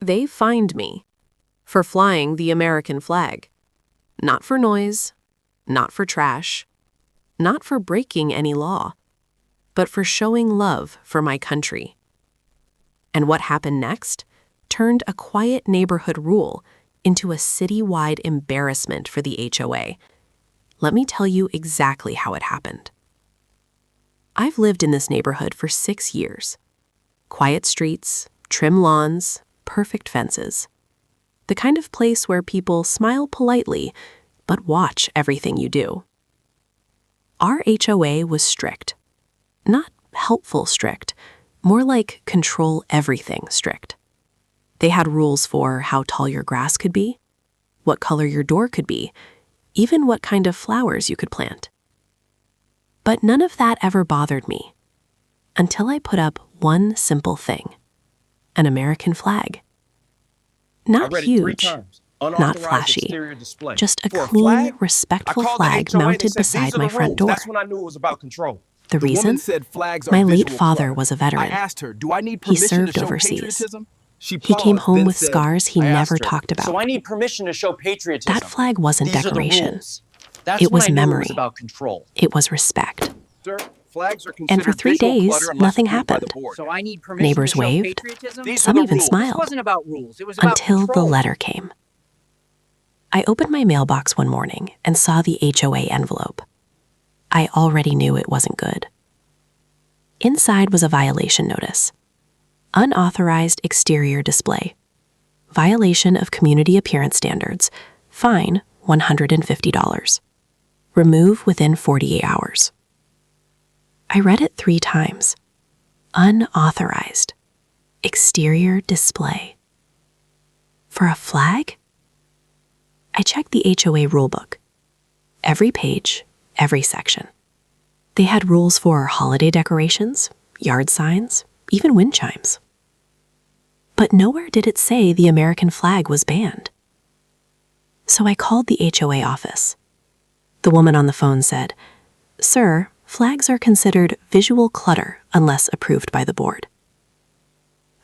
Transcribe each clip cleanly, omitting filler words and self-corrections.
They fined me for flying the American flag. Not for noise, not for trash, not for breaking any law, but for showing love for my country. And what happened next turned a quiet neighborhood rule into a citywide embarrassment for the HOA. Let me tell you exactly how it happened. I've lived in this neighborhood for 6 years. Quiet streets, trim lawns, perfect fences. The kind of place where people smile politely, but watch everything you do. Our HOA was strict. Not helpful strict, more like control everything strict. They had rules for how tall your grass could be, what color your door could be, even what kind of flowers you could plant. But none of that ever bothered me until I put up one simple thing: an American flag. Not huge, not flashy, just a clean, respectful flag mounted beside my front door. That's when I knew it was about control. The reason? My late father was a veteran. He served overseas. He came home with scars he never talked about. So I need permission to show patriotism. That flag wasn't These are the decoration. rules. That's It was when I knew memory. It was about control. It was respect. Sir, flags are And for 3 considered visual days, clutter unless nothing approved by the happened. board. So I need permission Neighbors to show waved. patriotism? These are Some the even rules. It smiled. wasn't about rules. It was about Until the control. letter came. I opened my mailbox one morning and saw the HOA envelope. I already knew it wasn't good. Inside was a violation notice. Unauthorized exterior display. Violation of community appearance standards. Fine, $150. Remove within 48 hours. I read it 3 times. Unauthorized. Exterior display. For a flag? I checked the HOA rulebook. Every page, every section. They had rules for holiday decorations, yard signs, even wind chimes. But nowhere did it say the American flag was banned. So I called the HOA office. The woman on the phone said, "Sir, flags are considered visual clutter unless approved by the board."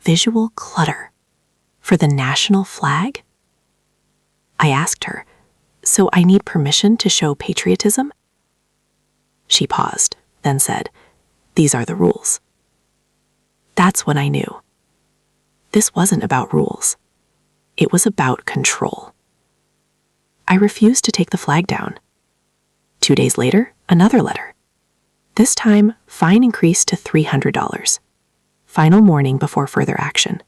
Visual clutter? For the national flag? I asked her, "So I need permission to show patriotism?" She paused, then said, "These are the rules." That's when I knew. This wasn't about rules. It was about control. I refused to take the flag down. 2 days later, another letter. This time, fine increased to $300. Final warning before further action.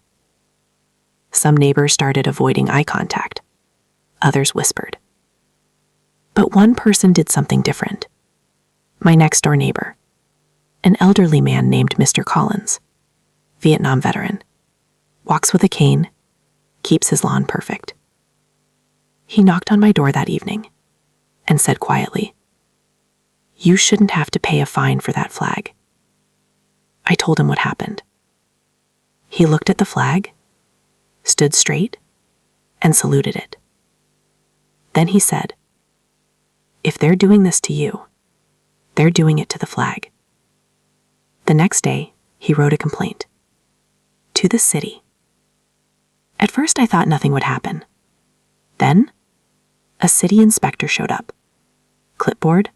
Some neighbors started avoiding eye contact. Others whispered. But one person did something different. My next-door neighbor, an elderly man named Mr. Collins, Vietnam veteran, walks with a cane, keeps his lawn perfect. He knocked on my door that evening and said quietly, "You shouldn't have to pay a fine for that flag." I told him what happened. He looked at the flag, stood straight, and saluted it. Then he said, "If they're doing this to you, they're doing it to the flag." The next day, he wrote a complaint. To the city. At first, I thought nothing would happen. Then, a city inspector showed up. Clipboard,